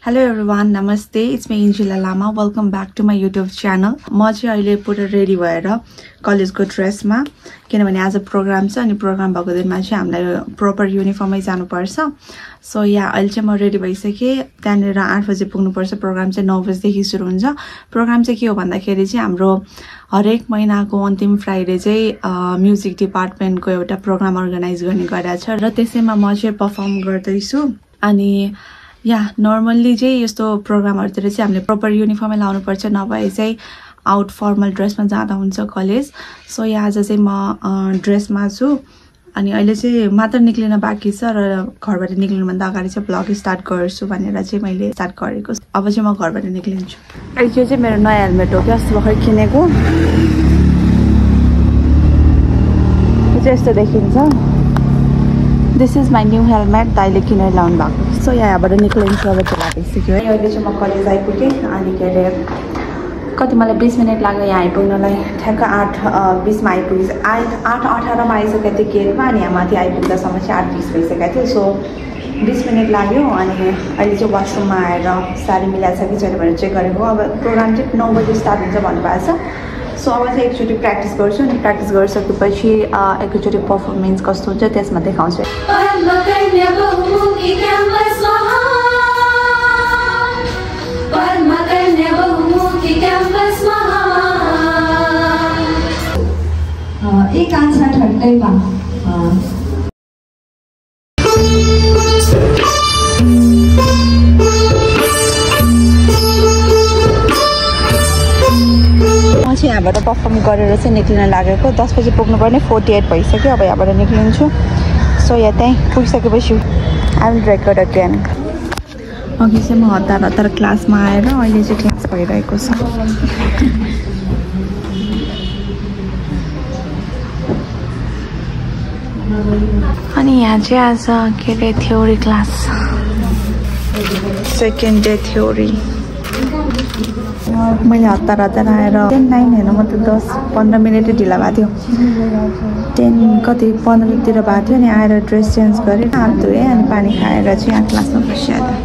Hello everyone, namaste. It's me Angela Lama. Welcome back to my YouTube channel. म चाहिँ अहिले पुरा ready भएर कलेजको ड्रेसमा किनभने आज प्रोग्राम छ अनि प्रोग्राम भएको दिनमा चाहिँ हामीलाई प्रपर युनिफर्ममै जानु पर्छ. सो अहिले चाहिँ म रेडी भइसके. त्यहाँनिर 8 बजे पुग्नु पर्छ. प्रोग्राम चाहिँ 9 बजेदेखि सुरु हुन्छ. प्रोग्राम चाहिँ के हो भन्दाखेरि चाहिँ हाम्रो हरेक महिनाको अन्तिम फ्राइडे चाहिँ म्युजिक डिपार्टमेन्टको एउटा प्रोग्राम अर्गनाइज गर्ने गरेको छ र त्यसैमा म चाहिँ परफर्म गर्दै छु. अनि नर्मल्ली चाहिँ यस्तो प्रोग्रामहरुतिर चाहिँ हामीले प्रपर युनिफर्मै लाउनु पर्छ, नभए चाहिँ आउट फर्मल ड्रेसमा जाँदा हुन्छ कलेज. सो आज चाहिँ म ड्रेसमा छु अनि अहिले चाहिँ मात्र निक्लिन बाँकी छ र घरबाट निक्लिनु भन्दा अगाडि चाहिँ ब्लग स्टार्ट गर्छु भनेर चाहिँ मैले स्टार्ट गरेको. अब चाहिँ म घरबाट निक्लिन्छु. यो चाहिँ मेरो नयाँ हेलमेट हो, अस्ति भर्खर किनेको. यो चाहिँ यस्तो देखिन्छ. This is my new helmet. दाइले किनेर लाउनु भएको. सो यहाँबाट निक्लिन्छु. अब चाहिँ भइसक्यो है. अहिले चाहिँ म कलेज आइपुगेँ. अनि के अरे कति मलाई 20 मिनट लाग्यो यहाँ आइपुग्नलाई. ठ्याक्क 8:20 मा आइपुगेँ. 8:18 मा आइसकेको थिएँ गेटमा अनि यहाँ माथि आइपुग्दासम्म चाहिँ 8:20 भइसकेको थियो. सो 20 मिनट लाग्यो. अनि अहिले चाहिँ वासरुममा आएर साडी मिलाएको छ कि छैन भनेर चेक गरेको. अब प्रोग्राम चाहिँ 9 बजे स्टार्ट हुन्छ भन्नुभएको छ. सो अब चाहिँ एकचोटि प्र्याक्टिस गर्छु अनि प्र्याक्टिस गरिसकेपछि एकचोटि पर्फर्मेन्स कस्तो हुन्छ त्यसमा देखाउँछु. एक आँखा ठट्टैमा यहाँबाट पर्फर्म गरेर चाहिँ निक्लिन लागेको. 10 बजे पुग्नुपर्ने 48 भइसक्यो. अब यहाँबाट निक्लिन्छु. सो त्यहीँ पुगिसकेपछि आई विल रेकर्ड अगेन. अघि चाहिँ म हतार क्लासमा आएर अहिले चाहिँ क्लास भइरहेको छ. अनि यहाँ चाहिँ आज के अरे theory class, second day theory. मैले हतार आएर 10:09 हेर्नु म त 10-15 मिनटै ढिला भएको थियो. 10:15 तिर भएको थियो. अनि आएर ड्रेस चेन्ज गरेँ, हात धोएँ अनि पानी खाएर चाहिँ यहाँ क्लासमा बसिहालेँ.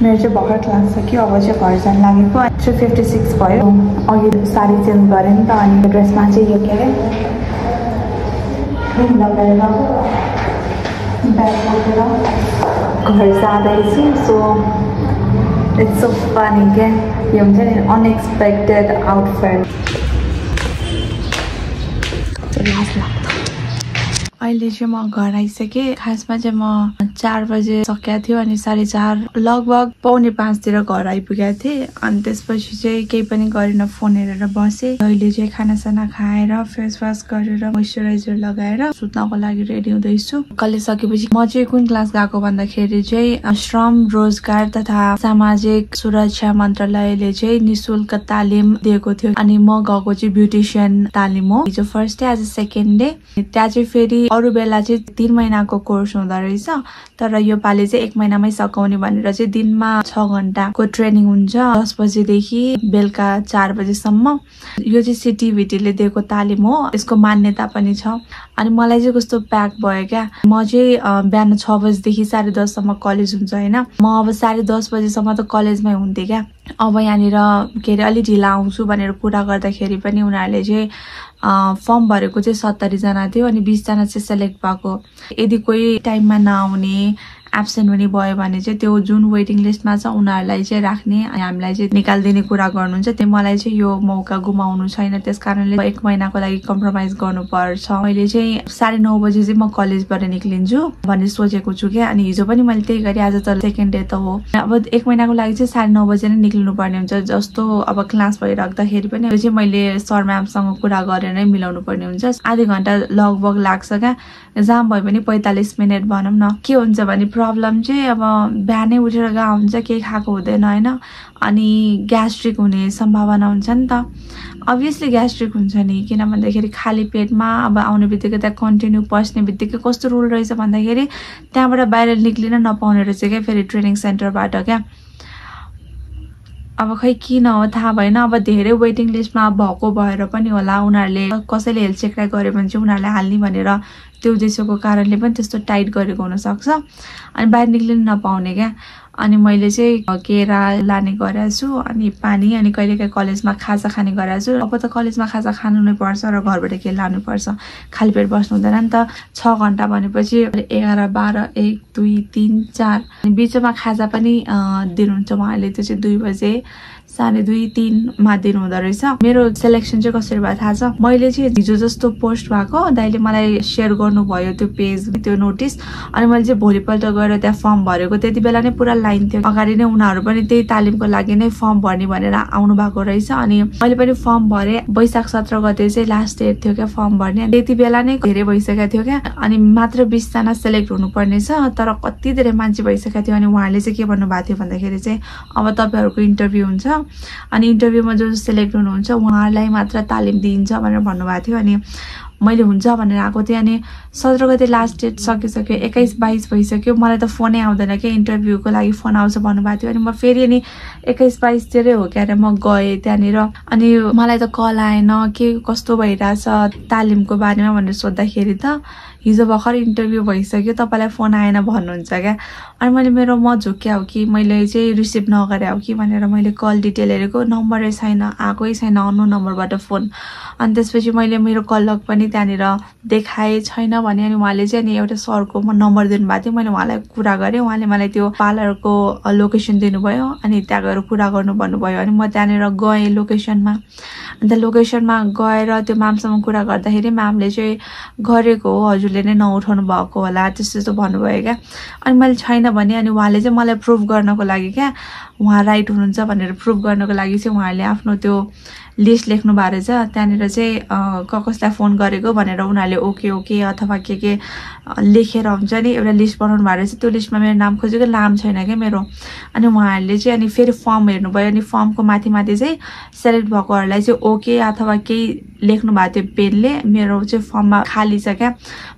मेरो चाहिँ भर्खर क्लास सक्यो. अब चाहिँ घर जान लागेको. 3:56 भयो. अघि साडी चेन्ज गरेँ नि त. अनि ड्रेसमा चाहिँ यो के अरे लगाएर ब्याग बोकेर घर जाँदैछु. सो इट्स सो फनी क्या. यो हुन्छ नि अनएक्सपेक्टेड आउटफिट. अहिले चाहिँ म घर आइसकेँ. खासमा चाहिँ म 4 बजे सकेको थियो अनि 4:30 लगभग 4:45 तिर घर आइपुगेको थिएँ. अनि त्यसपछि चाहिँ केही पनि गरिनँ, फोन हेरेर बसेँ. अहिले चाहिँ खानासाना खाएर फेस वास गरेर मोइस्चराइजर लगाएर सुत्नको लागि रेडी हुँदैछु. कलेज सकेपछि म चाहिँ कुन क्लास गएको भन्दाखेरि चाहिँ श्रम रोजगार तथा सामाजिक सुरक्षा मन्त्रालयले चाहिँ निशुल्क तालिम दिएको थियो. अनि म गएको चाहिँ ब्युटिसियन तालिम हो. हिजो फर्स्ट डे, आज सेकेन्ड डे. त्यहाँ चाहिँ फेरि अरू बेला चाहिँ 3 महिनाको कोर्स हुँदो रहेछ. तर यो पालि चाहिँ 1 महिनामै सकाउने भनेर चाहिँ दिनमा 6 घण्टाको ट्रेनिङ हुन्छ, 10 बजेदेखि बेलुका 4 बजेसम्म. यो चाहिँ सिटिभिटीले दिएको तालिम हो. यसको मान्यता पनि छ. अनि मलाई चाहिँ कस्तो प्याक भयो क्या. म चाहिँ बिहान 6 बजेदेखि 10:30 सम्म कलेज हुन्छ होइन. म अब 10:30 बजेसम्म त कलेजमै हुन्थेँ क्या. अब यहाँनिर के अरे अलि ढिला आउँछु भनेर कुरा गर्दाखेरि पनि उनीहरूले चाहिँ फर्म भरेको चाहिँ 70 जना थियो अनि 20 जना चाहिँ सेलेक्ट भएको. यदि कोही टाइममा नआउने एब्सेन्ट पनि भयो भने चाहिँ त्यो जुन वेटिङ लिस्टमा छ उनीहरूलाई चाहिँ राख्ने अनि हामीलाई चाहिँ निकालिदिने कुरा गर्नुहुन्छ। त्यो मलाई चाहिँ यो मौका गुमाउनु छैन, त्यसकारणले 1 महिनाको लागि कम्प्रोमाइज गर्नुपर्छ। मैले चाहिँ 9:30 बजे चाहिँ म कलेजबाट निक्लिन्छु भन्ने सोचेको छु क्या। अनि हिजो पनि मैले त्यही गरेँ, आज त सेकेन्ड डे त हो। अब 1 महिनाको लागि चाहिँ 9:30 बजे नै निक्लिनु पर्ने हुन्छ। जस्तो अब क्लास भइराख्दाखेरि पनि यो चाहिँ मैले सर म्यामसँग कुरा गरेर नै मिलाउनु पर्ने हुन्छ। आधी घन्टा लगभग लाग्छ क्या, जाम भयो भने 45 मिनट भनौँ न। के हुन्छ भने प्रब्लम चाहिँ अब बिहानै उठेर गएको हुन्छ, केही खाएको हुँदैन होइन, अनि ग्यास्ट्रिक हुने सम्भावना हुन्छ नि त। अभियसली ग्यास्ट्रिक हुन्छ नि, किन भन्दाखेरि खाली पेटमा अब आउने बित्तिकै त्यहाँ कन्टिन्यू पस्ने बित्तिकै कस्तो रुल रहेछ भन्दाखेरि त्यहाँबाट बाहिर निक्लिन नपाउने रहेछ क्या, फेरि ट्रेनिङ सेन्टरबाट क्या। अब खै किन हो थाहा भएन। अब धेरै वेटिङ लिस्टमा भएको भएर पनि होला, उनीहरूले कसैले हेल्थ चेक गऱ्यो भने चाहिँ उनीहरूले हाल्ने भनेर त्यो उद्देश्यको कारणले पनि त्यस्तो टाइट गरेको हुनसक्छ, अनि बाहिर निक्लिनु नपाउने क्या। अनि मैले चाहिँ केरा लाने गरेको छु, अनि पानी, अनि कहिलेकाहीँ कलेजमा खाजा खाने गरेको छु। अब त कलेजमा खाजा खानु नै पर्छ र घरबाट के लानु पर्छ, खाली पेट बस्नु हुँदैन नि त। 6 घन्टा भनेपछि 11, 12, 1, 2, 3, 4 अनि बिचमा खाजा पनि दिनुहुन्छ उहाँले, त्यो चाहिँ 2 बजे 2:30, 3 मा दिनु हुँदो रहेछ। मेरो सेलेक्सन चाहिँ कसरी भयो थाहा छ? मैले चाहिँ हिजो जस्तो पोस्ट भएको दाइले मलाई सेयर गर्नुभयो त्यो पेज, त्यो नोटिस, अनि मैले चाहिँ भोलिपल्ट गएर त्यहाँ फर्म भरेको। त्यति बेला नै पुरा लाइन थियो, अगाडि नै उनीहरू पनि त्यही तालिमको लागि नै फर्म भर्ने भनेर आउनु भएको रहेछ। अनि मैले पनि फर्म भरे, वैशाख 17 गते चाहिँ लास्ट डेट थियो क्या फर्म भर्ने। त्यति बेला नै धेरै भइसकेको थियो क्या, अनि मात्र 20 जना सेलेक्ट हुनुपर्ने छ, तर कति धेरै मान्छे भइसकेको थियो। अनि उहाँले चाहिँ के भन्नुभएको थियो भन्दाखेरि चाहिँ अब तपाईँहरूको इन्टरभ्यू हुन्छ, अनि इन्टरभ्यूमा जो सेलेक्ट हुनुहुन्छ उहाँहरूलाई मात्र तालिम दिइन्छ भनेर भन्नुभएको थियो। अनि मैले हुन्छ भनेर आएको थिएँ। अनि 17 गते लास्ट डेट सकिसक्यो, 21-22 भइसक्यो, मलाई त फोनै आउँदैन क्या, इन्टरभ्यूको लागि फोन आउँछ भन्नुभएको थियो। अनि म फेरि अनि 21-22 तिरै हो क्या, म गएँ त्यहाँनिर। अनि मलाई त कल आएन, के कस्तो भइरहेछ तालिमको बारेमा भनेर सोद्धाखेरि त हिजो भर्खर इन्टरभ्यू भइसक्यो, तपाईँलाई फोन आएन भन्नुहुन्छ क्या। अनि मैले म झुक्क्या हो कि मैले चाहिँ रिसिभ नगरे हो कि भनेर मैले कल डिटेल हेरेको, नम्बरै छैन, आएकै छैन अन्नोन नम्बरबाट फोन। अनि त्यसपछि मैले मेरो कल लग पनि त्यहाँनिर देखाए छैन भने, अनि उहाँले चाहिँ अनि एउटा सरको नम्बर दिनुभएको थियो। मैले उहाँलाई कुरा गरेँ, उहाँले मलाई त्यो पार्लरको लोकेसन दिनुभयो, अनि त्यहाँ गएर कुरा गर्नु भन्नुभयो। अनि म त्यहाँनिर गएँ लोकेसनमा। अन्त लोकेसनमा गएर त्यो म्यामसँग कुरा गर्दाखेरि म्यामले चाहिँ गरेको हो, हजुरले नै नउठाउनु भएको होला त्यस्तो भन्नुभयो क्या। अनि मैले छैन भने, अनि उहाँले चाहिँ मलाई प्रुभ गर्नको लागि क्या, उहाँ राइट हुनुहुन्छ भनेर प्रुभ गर्नको लागि चाहिँ उहाँहरूले आफ्नो त्यो लिस्ट लेख्नु भएको रहेछ। त्यहाँनिर चाहिँ कसलाई फोन गरेको भनेर उनीहरूले ओके ओके अथवा के लेखेर हुन्छ नि एउटा लिस्ट बनाउनु भएको रहेछ। त्यो लिस्टमा मेरो नाम खोजेको, नाम छैन क्या मेरो। अनि उहाँहरूले चाहिँ अनि फेरि फर्म हेर्नुभयो, अनि फर्मको माथि माथि चाहिँ सेलेक्ट भएकोहरूलाई चाहिँ ओके अथवा केही लेख्नु भएको थियो पेनले, मेरो चाहिँ फर्ममा खाली छ क्या।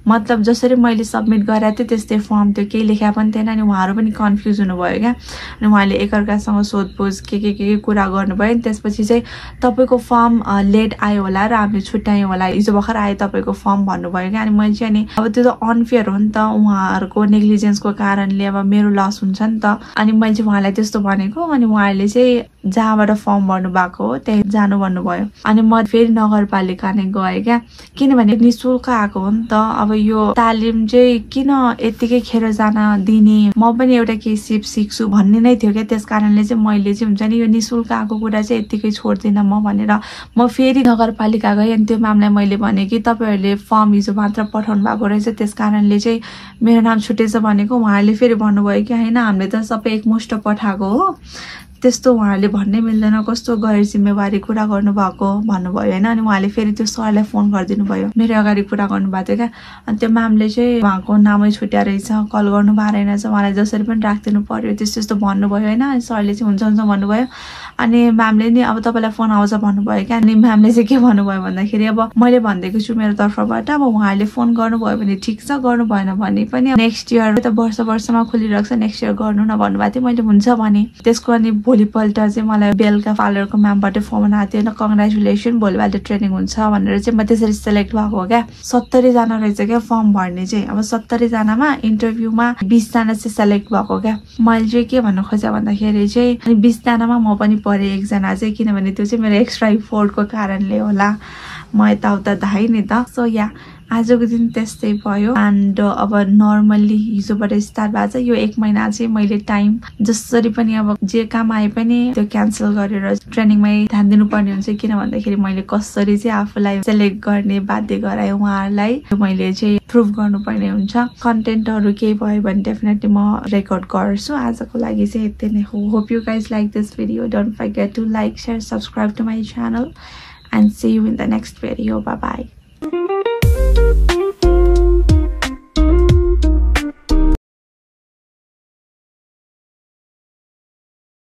मतलब जसरी मैले सबमिट गरेको थिएँ त्यस्तै फर्म थियो, केही लेखा पनि थिएन। अनि उहाँहरू पनि कन्फ्युज हुनुभयो क्या। अनि उहाँले एकअर्कासँग सोधपुछ के कुरा गर्नुभयो। अनि त्यसपछि चाहिँ तपाईँको फर्म लेट आयो होला र हामीले छुट्यायौँ होला, हिजो भर्खर आयो तपाईँको फर्म भन्नुभयो क्या। अनि मैले चाहिँ अनि अब त्यो त अनफेयर हो नि त, उहाँहरूको नेग्लिजेन्सको कारणले अब मेरो लस हुन्छ नि त। अनि मैले चाहिँ उहाँलाई त्यस्तो भनेको, अनि उहाँहरूले चाहिँ जहाँबाट फर्म भर्नु भएको हो त्यहीँ जानु भन्नुभयो। अनि म फेरि नगरपालिका नै गएँ क्या, किनभने निःशुल्क आएको हो नि त। अब यो तालिम चाहिँ किन यत्तिकै खेर जान दिने, म पनि एउटा केही सिक्छु भन्ने नै थियो क्या। त्यस कारणले चाहिँ मैले चाहिँ हुन्छ नि यो निःशुल्क आएको कुरा चाहिँ यत्तिकै छोड्दिनँ म भनेर म फेरि नगरपालिका गएँ। अनि त्यो म्यामलाई मैले भने कि तपाईँहरूले फर्म हिजो मात्र पठाउनु भएको रहेछ, त्यस कारणले चाहिँ मेरो नाम छुटेछ भनेको। उहाँहरूले फेरि भन्नुभयो कि होइन, हामीले त सबै एकमुष्ट पठाएको हो, त्यस्तो उहाँहरूले भन्नै मिल्दैन, कस्तो गैर जिम्मेवारी कुरा गर्नुभएको भन्नुभयो होइन। अनि उहाँले फेरि त्यो सरलाई फोन गरिदिनु भयो, मेरो अगाडि कुरा गर्नुभएको थियो क्या। अनि त्यो म्यामले चाहिँ उहाँको नामै छुट्या रहेछ, कल गर्नु भएको रहेनछ, उहाँलाई जसरी पनि राखिदिनु पर्यो त्यस्तो भन्नुभयो होइन। अनि सरले चाहिँ हुन्छ भन्नुभयो। अनि म्यामले नि अब तपाईँलाई फोन आउँछ भन्नुभयो क्या। अनि म्यामले चाहिँ के भन्नुभयो भन्दाखेरि अब मैले भनिदिएको छु मेरो तर्फबाट, अब उहाँहरूले फोन गर्नुभयो भने ठिक छ, गर्नु भएन भने पनि नेक्स्ट इयर त वर्षमा खोलिरहेको छ, नेक्स्ट इयर गर्नु न भन्नुभएको थियो। मैले हुन्छ भने त्यसको अनि भोलिपल्ट चाहिँ मलाई बेलुका पार्लरको म्यामबाट फोन आएको थियो, कङ्ग्रेचुलेसन भोलिपल्ट ट्रेनिङ हुन्छ भनेर चाहिँ म त्यसरी सेलेक्ट भएको हो क्या। 70 जना रहेछ क्या फर्म भर्ने चाहिँ। अब 70 जनामा इन्टरभ्यूमा 20 जना चाहिँ सेलेक्ट भएको क्या। मैले चाहिँ के भन्नु खोजेँ भन्दाखेरि चाहिँ अनि 20 जनामा म पनि परेँ एकजना चाहिँ, किनभने त्यो चाहिँ मेरो एक्स्ट्रा इफोर्टको कारणले होला, म यताउता धाएँ नि त। सो या आजको दिन त्यस्तै भयो एन्ड अब नर्मल्ली हिजोबाट स्टार्ट भएको छ। यो 1 महिना चाहिँ मैले टाइम जसरी पनि अब जे काम आए पनि त्यो क्यान्सल गरेर ट्रेनिङमै ध्यान दिनुपर्ने हुन्छ, किन भन्दाखेरि मैले कसरी चाहिँ आफूलाई सेलेक्ट गर्ने बाध्य गराएँ उहाँहरूलाई, मैले चाहिँ प्रुभ गर्नुपर्ने हुन्छ। कन्टेन्टहरू केही भयो भने डेफिनेटली म रेकर्ड गर्छु। आजको लागि चाहिँ यति नै हो। Hope you guys like this video. Don't forget to like, share, subscribe to my channel and see you in the next video. Bye bye.